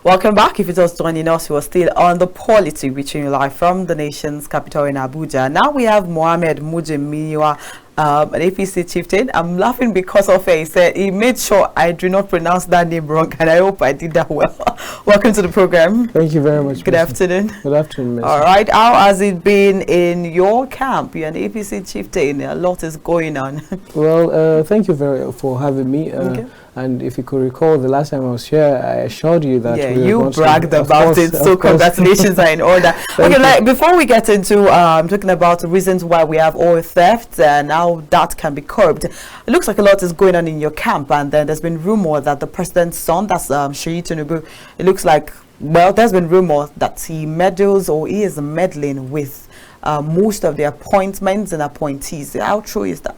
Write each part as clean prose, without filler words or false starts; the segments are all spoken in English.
Welcome back. If you're just joining us, we're still on the Polity, reaching you live from the nation's capital in Abuja. Now we have Mohammed Mujimiwa, an APC chieftain. I'm laughing because of it. He said he made sure I do not pronounce that name wrong, and I hope I did that well. Welcome to the program. Thank you very much. Good afternoon. Good afternoon, Ms. All right. How has it been in your camp? You're an APC chieftain. A lot is going on. Well, thank you for having me. Okay. And if you could recall, the last time I was here, I assured you that you bragged about it. So congratulations are in order. Okay, before we get into talking about the reasons why we have oil theft and how that can be curbed, it looks like a lot is going on in your camp, and then there's been rumor that the president's son, that's Seyi Tinubu, it looks like, well, there's been rumor that he meddles or he is meddling with most of the appointments and appointees. How true is that?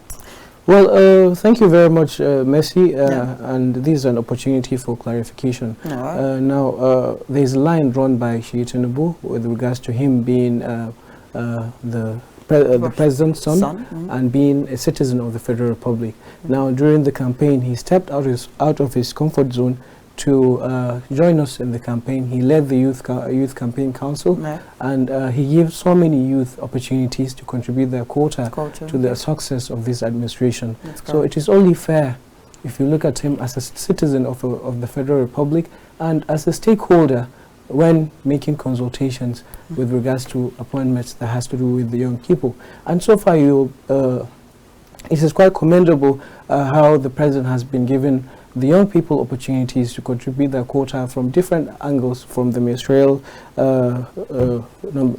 Well, thank you very much, Messi, and this is an opportunity for clarification. Now, there's a line drawn by Seyi Tinubu with regards to him being the president's son and being a citizen of the Federal Republic. Now, during the campaign, he stepped out of his comfort zone to join us in the campaign. He led the youth campaign council, and he gives so many youth opportunities to contribute their quota to the success of this administration. So it is only fair if you look at him as a citizen of the Federal Republic and as a stakeholder when making consultations with regards to appointments that has to do with the young people. And so far, it is quite commendable how the president has been given the young people opportunities to contribute their quota from different angles, from the ministerial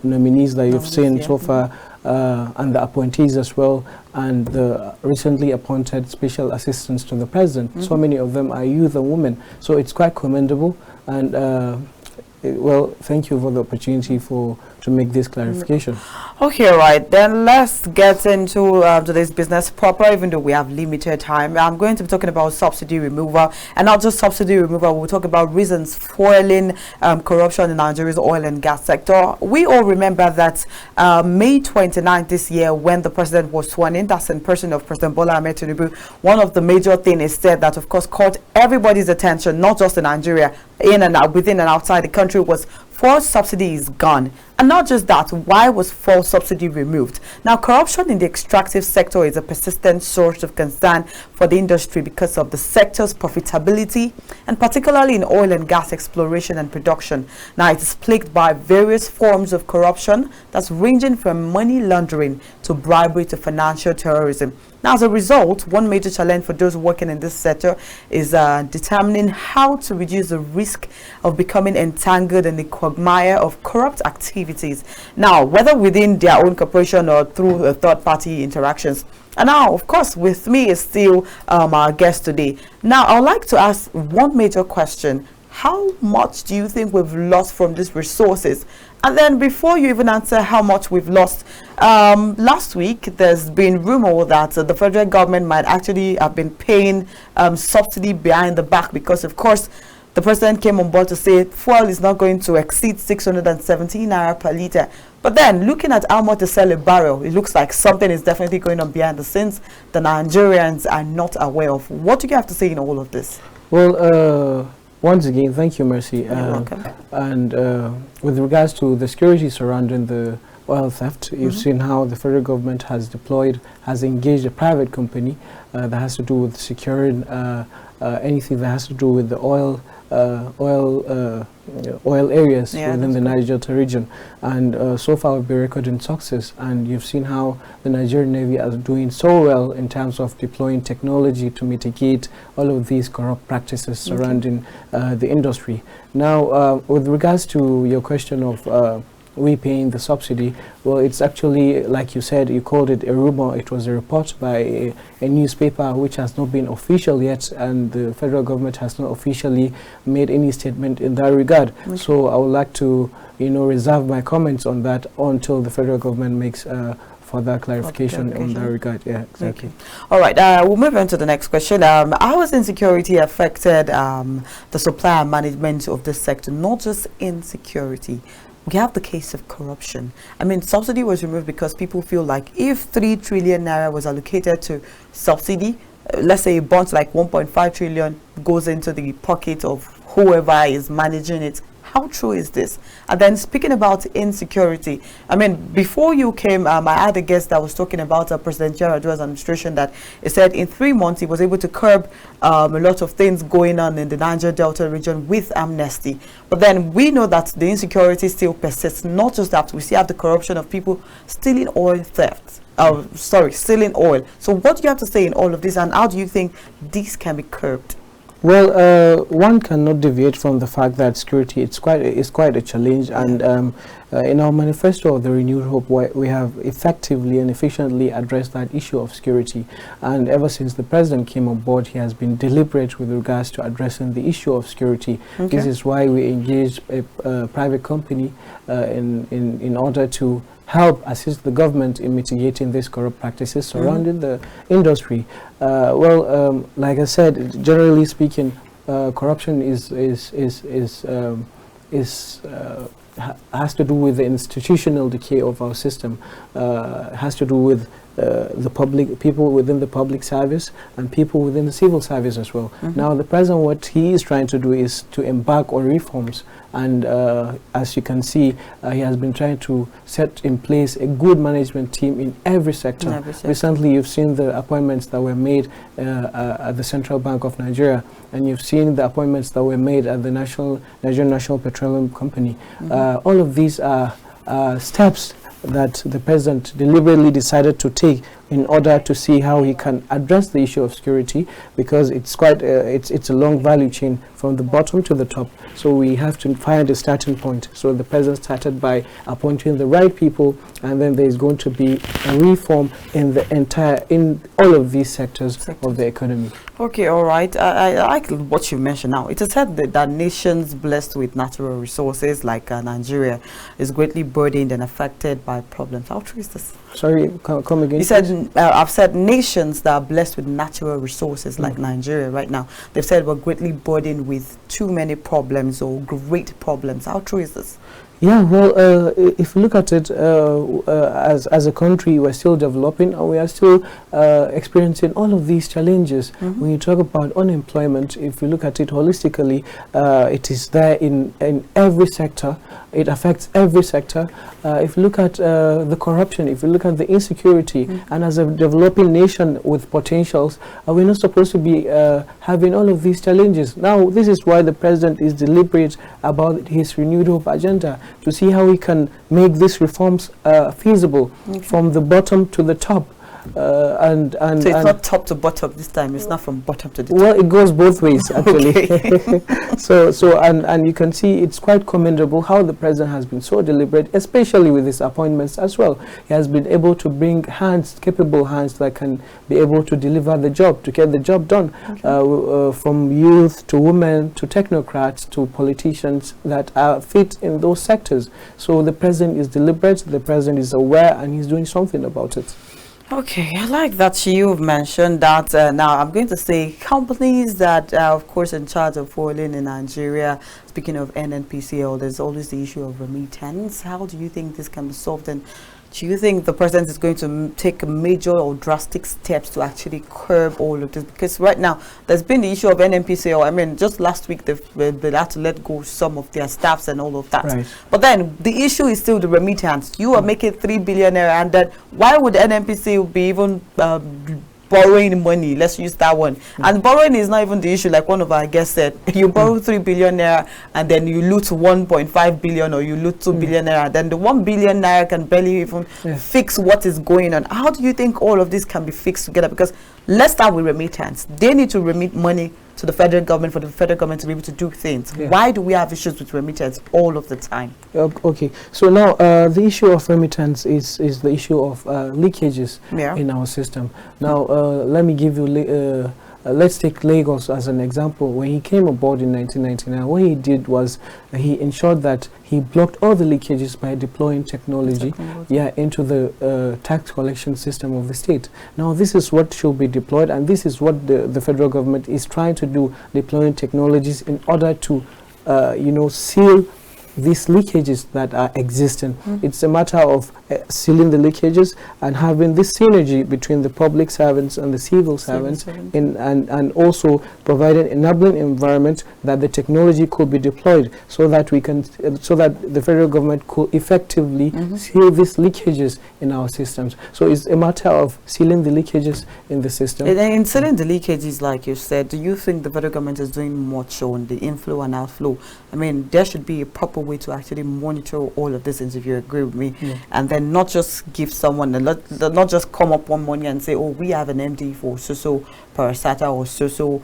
nominees that you've seen so far, and the appointees as well, and the recently appointed special assistants to the president. So many of them are youth and women. So it's quite commendable, and well, thank you for the opportunity to make this clarification. Okay, right. Then let's get into today's business proper, even though we have limited time. I'm going to be talking about subsidy removal, and not just subsidy removal. We'll talk about reasons fueling corruption in Nigeria's oil and gas sector. We all remember that May 29th this year, when the president was sworn in, that's in person of President Bola Ahmed Tinubu, one of the major things is said that, of course, caught everybody's attention, not just in Nigeria, in and out, within and outside the country, was fuel subsidy is gone. And not just that, why was fuel subsidy removed? Now, corruption in the extractive sector is a persistent source of concern for the industry because of the sector's profitability, and particularly in oil and gas exploration and production. Now, it is plagued by various forms of corruption that's ranging from money laundering to bribery to financial terrorism. Now, as a result, one major challenge for those working in this sector is determining how to reduce the risk of becoming entangled in the quagmire of corrupt activities. Now, whether within their own corporation or through third-party interactions. And now, of course, with me is still our guest today. Now, I would like to ask one major question. How much do you think we've lost from these resources? And then before you even answer how much we've lost, last week there's been rumor that the federal government might actually have been paying subsidy behind the back, because of course the president came on board to say fuel is not going to exceed 617 naira per litre. But then looking at how much they sell a barrel, it looks like something is definitely going on behind the scenes the Nigerians are not aware of. What do you have to say in all of this? Well, once again, thank you, Mercy. You're welcome. And with regards to the security surrounding the oil theft, you've seen how the federal government has engaged a private company that has to do with securing anything that has to do with the oil areas within the Niger Delta region, and so far we've been recording success. And you've seen how the Nigerian Navy is doing so well in terms of deploying technology to mitigate all of these corrupt practices surrounding the industry. Now, with regards to your question of we paying the subsidy, well, it's actually, like you said, you called it a rumor. It was a report by a newspaper which has not been official yet, and the federal government has not officially made any statement in that regard. So I would like to, reserve my comments on that until the federal government makes further clarification on that regard. Yeah, exactly. All right, we'll move on to the next question. How has insecurity affected the supply and management of this sector? Not just insecurity. We have the case of corruption. I mean, subsidy was removed because people feel like if 3 trillion naira was allocated to subsidy, let's say a bunch like 1.5 trillion goes into the pocket of whoever is managing it. How true is this? And then speaking about insecurity, I mean, before you came, I had a guest that was talking about President Yar'Adua's administration, that he said in 3 months he was able to curb a lot of things going on in the Niger Delta region with amnesty. But then we know that the insecurity still persists. Not just that, we still have the corruption of people stealing oil theft. Stealing oil. So what do you have to say in all of this, and how do you think these can be curbed? Well, one cannot deviate from the fact that security is quite a challenge, and in our manifesto of the Renewed Hope, we have effectively and efficiently addressed that issue of security. And ever since the president came on board, he has been deliberate with regards to addressing the issue of security. Okay. This is why we engaged a private company in order to help assist the government in mitigating these corrupt practices surrounding the industry. Like I said, generally speaking, corruption has to do with the institutional decay of our system. Has to do with the public, people within the public service and people within the civil service as well. Now, the president, what he is trying to do is to embark on reforms, and as you can see, he has been trying to set in place a good management team in every sector. Recently, you've seen the appointments that were made at the Central Bank of Nigeria, and you've seen the appointments that were made at the Nigerian National Petroleum Company. All of these are steps that the president deliberately decided to take in order to see how he can address the issue of security, because it's quite it's a long value chain from the bottom to the top. So we have to find a starting point. So the president started by appointing the right people, and then there is going to be a reform in all of these sectors of the economy. Okay, all right. I like what you mentioned now. It is said that nations blessed with natural resources like Nigeria is greatly burdened and affected by problems. How true is this? Sorry, come again. You said, I've said nations that are blessed with natural resources like Nigeria right now, they've said we're greatly burdened with too many problems or great problems. How true is this? Yeah, well, if you look at it, as a country, we're still developing, and we are still experiencing all of these challenges. When you talk about unemployment, if you look at it holistically, it is there in every sector. It affects every sector. If you look at the corruption, if you look at the insecurity, and as a developing nation with potentials, we're not supposed to be having all of these challenges. Now, this is why the president is deliberate about his Renewed Hope agenda, to see how we can make these reforms feasible from the bottom to the top. So it's not top to bottom this time. It's not from bottom to the top. Well, it goes both ways actually. And you can see it's quite commendable how the president has been so deliberate, especially with his appointments as well. He has been able to bring capable hands that can be able to deliver the job, to get the job done, from youth to women to technocrats to politicians that are fit in those sectors. So the president is deliberate, the president is aware, and he's doing something about it. Okay, I like that you've mentioned that. Now, I'm going to say companies that are, of course, in charge of oiling in Nigeria. Speaking of NNPCL, there's always the issue of remittance. How do you think this can be solved? And do you think the president is going to take major or drastic steps to actually curb all of this? Because right now, there's been the issue of NNPCL. I mean, just last week, they had to let go some of their staffs and all of that. Right. But then, the issue is still the remittance. You are making 3 billion naira, and then why would NNPCL be even borrowing money? Let's use that one. And borrowing is not even the issue, like one of our guests said. You borrow 3 billion naira and then you loot 1.5 billion or you loot 2 billion naira. Then the 1 billion naira can barely even fix what is going on. How do you think all of this can be fixed together? Because let's start with remittance. They need to remit money to the federal government for the federal government to be able to do things. Why do we have issues with remittance all of the time? Okay, so now the issue of remittance is the issue of leakages in our system. Now, let me give you let's take Lagos as an example. When he came aboard in 1999, what he did was he ensured that he blocked all the leakages by deploying technology into the tax collection system of the state. Now, this is what should be deployed, and this is what the federal government is trying to do, deploying technologies in order to seal these leakages that are existing. It's a matter of sealing the leakages and having this synergy between the public servants and the civil servants, and also providing enabling environment that the technology could be deployed so that we can, so that the federal government could effectively seal these leakages in our systems. So it's a matter of sealing the leakages in the system. And in sealing the leakages, like you said, do you think the federal government is doing much on the inflow and outflow? I mean, there should be a proper way to actually monitor all of this, if you agree with me, and then not just give someone, not just come up one morning and say, oh, we have an MD for so-so parastata or so-so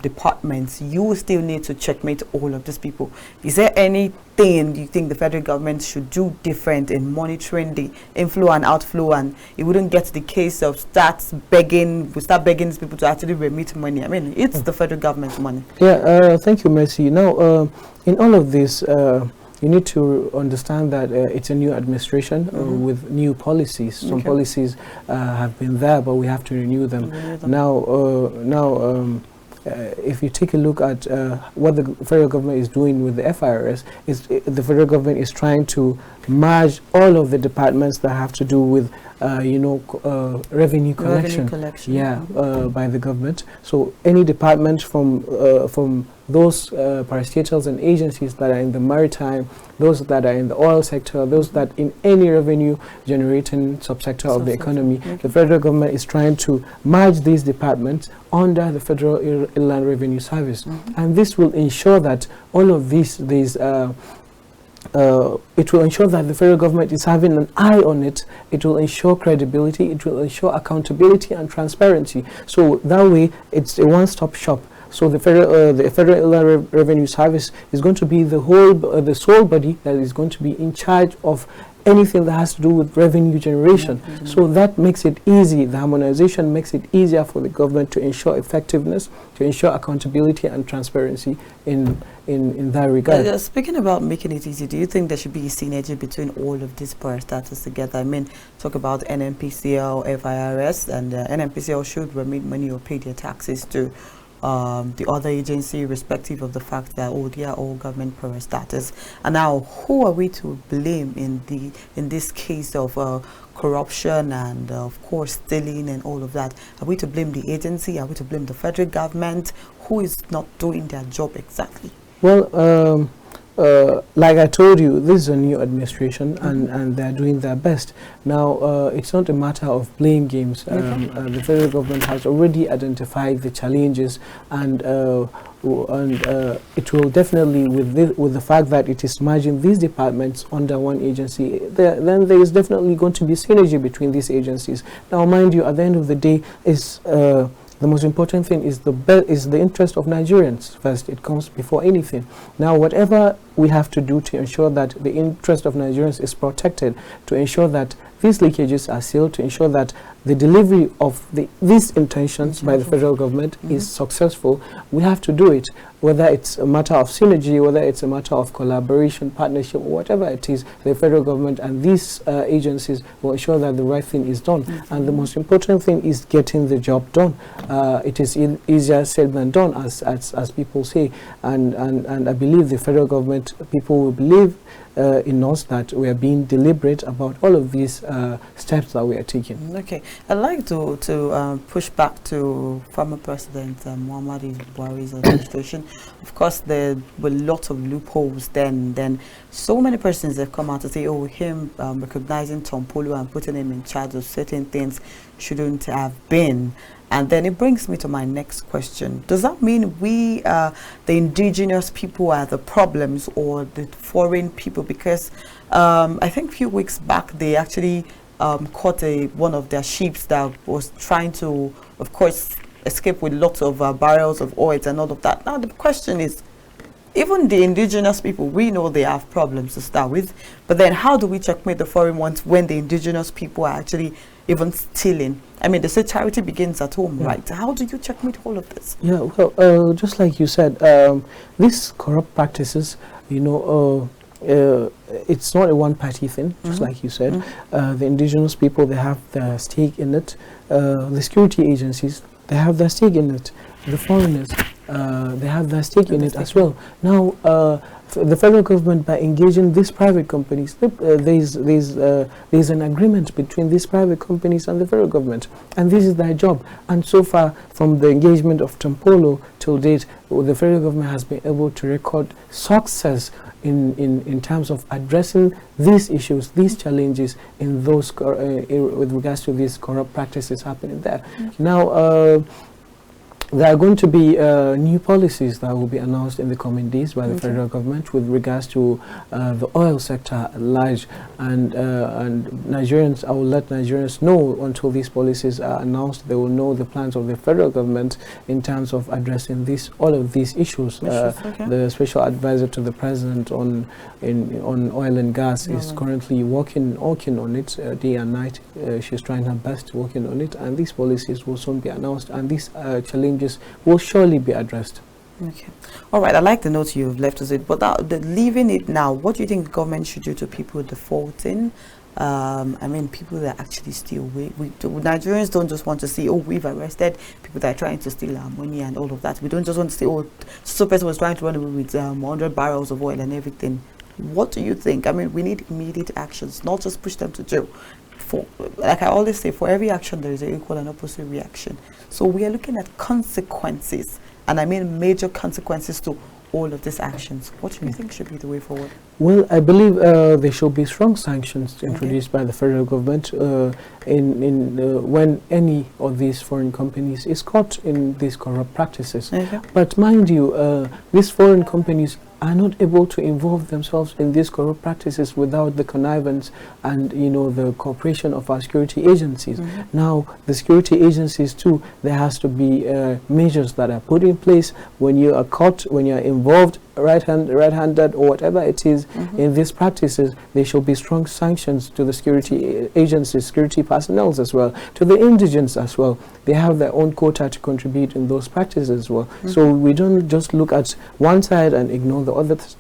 departments. You still need to checkmate all of these people. Is there anything you think the federal government should do different in monitoring the inflow and outflow, and it wouldn't get to the case of we start begging these people to actually remit money? I mean, it's the federal government's money. Yeah, thank you, Mercy. Now, in all of this, you need to understand that it's a new administration with new policies. Some policies have been there, but we have to renew them. Now, if you take a look at what the federal government is doing with the FIRS, the federal government is trying to merge all of the departments that have to do with revenue collection. By the government. So any department from those parastatals and agencies that are in the maritime, those that are in the oil sector, those that in any revenue generating subsector of the economy, the federal government is trying to merge these departments under the Federal Inland Revenue Service. And this will ensure that all of these it will ensure that the federal government is having an eye on it. It will ensure credibility, it will ensure accountability and transparency. So that way it's a one-stop shop. So the Federal Inland Revenue Service is going to be the sole body that is going to be in charge of anything that has to do with revenue generation. So that makes it easy. The harmonization makes it easier for the government to ensure effectiveness, to ensure accountability and transparency in that regard. Speaking about making it easy, do you think there should be a synergy between all of these parastatals together? I mean, talk about NNPCL, FIRS, and NNPCL should remit money or pay their taxes to the other agency, respective of the fact that they are all government parastatals. And now, who are we to blame in this case of corruption and of course stealing and all of that? Are we to blame the agency? Are we to blame the federal government? Who is not doing their job exactly? Well, like I told you, this is a new administration, and they're doing their best. Now, it's not a matter of blame games. The federal government has already identified the challenges, and it will definitely, with the fact that it is merging these departments under one agency, then there is definitely going to be synergy between these agencies. Now, mind you, at the end of the day, the most important thing is the interest of Nigerians first. It comes before anything. Now, whatever we have to do to ensure that the interest of Nigerians is protected, to ensure that these leakages are sealed, to ensure that the delivery of these intentions by the federal government is successful, we have to do it. Whether it's a matter of synergy, whether it's a matter of collaboration, partnership, whatever it is, the federal government and these agencies will ensure that the right thing is done. And the most important thing is getting the job done. It is easier said than done, as people say. And I believe the federal government, people will believe in us that we are being deliberate about all of these steps that we are taking. Okay, I'd like to push back to former President Muhammadu Buhari's administration. Of course, there were lots of loopholes then so many persons have come out to say, oh, him recognizing Tom Polo and putting him in charge of certain things shouldn't have been. And then it brings me to my next question. Does that mean we, the indigenous people, are the problems, or the foreign people? Because I think a few weeks back, they actually caught one of their ships that was trying to, of course, escape with lots of barrels of oil and all of that. Now, the question is, even the indigenous people, we know they have problems to start with, but then how do we checkmate the foreign ones when the indigenous people are actually even stealing? I mean, they say charity begins at home, right? How do you checkmate all of this? Yeah, well, just like you said, these corrupt practices, it's not a one-party thing, just like you said. The indigenous people, they have their stake in it. The security agencies, they have their stake in it. The foreigners, they have their stake in it as well. Now, the federal government, by engaging these private companies, there's an agreement between these private companies and the federal government, and this is their job. And so far, from the engagement of Tempolo till date, the federal government has been able to record success in terms of addressing these issues, these challenges in those with regards to these corrupt practices happening there. Now, there are going to be new policies that will be announced in the coming days by the federal government with regards to the oil sector at large, and Nigerians, I will let Nigerians know until these policies are announced. They will know the plans of the federal government in terms of addressing all of these issues. The special advisor to the president on oil and gas is currently working on it day and night. She's trying her best working on it, and these policies will soon be announced, and these challenges will surely be addressed. Okay. All right. I like the note you've left us with, but leaving it now, what do you think the government should do to people defaulting? I mean, people that actually steal. Nigerians don't just want to see, oh, we've arrested people that are trying to steal our money and all of that. We don't just want to see, oh, so person was trying to run away with 100 barrels of oil and everything. What do you think? I mean, we need immediate actions, not just push them to jail. Like I always say, for every action there is an equal and opposite reaction. So we are looking at consequences, and I mean major consequences to all of these actions. What do you think should be the way forward? Well, I believe there should be strong sanctions introduced by the federal government when any of these foreign companies is caught in these corrupt practices. But mind you, these foreign companies are not able to involve themselves in these corrupt practices without the connivance and the cooperation of our security agencies. Now, the security agencies too, there has to be measures that are put in place when you are caught, when you are involved right-handed or whatever it is in these practices. There should be strong sanctions to the security agencies, security personnel as well, to the indigents as well. They have their own quota to contribute in those practices as well. So we don't just look at one side and ignore the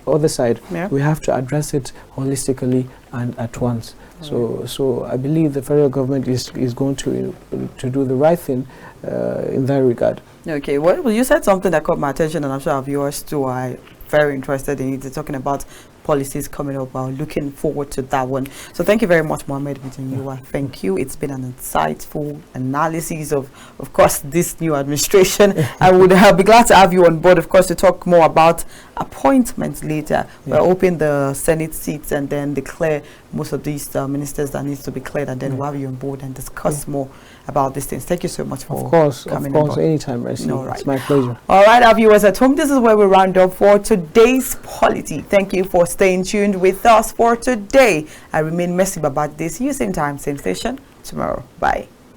other side. We have to address it holistically and at once. So I believe the federal government is going to do the right thing in that regard. Okay, well, you said something that caught my attention, and I'm sure our viewers too are very interested in it. They're talking about policies coming up. Looking forward to that one. So thank you very much, Mohammed Bitanyiwa. Thank you. It's been an insightful analysis of course, this new administration. I would be glad to have you on board, of course, to talk more about appointments later. We're opening the Senate seats and then declare most of these ministers that needs to be cleared, and then we'll have you on board and discuss more about these things. Thank you so much for coming on board. Anytime, Mercy. It's my pleasure. All right, our viewers at home, this is where we round up for today's Polity. Thank you for staying tuned with us for today. I remain Mercy Babajide. See you same time, same station tomorrow. Bye.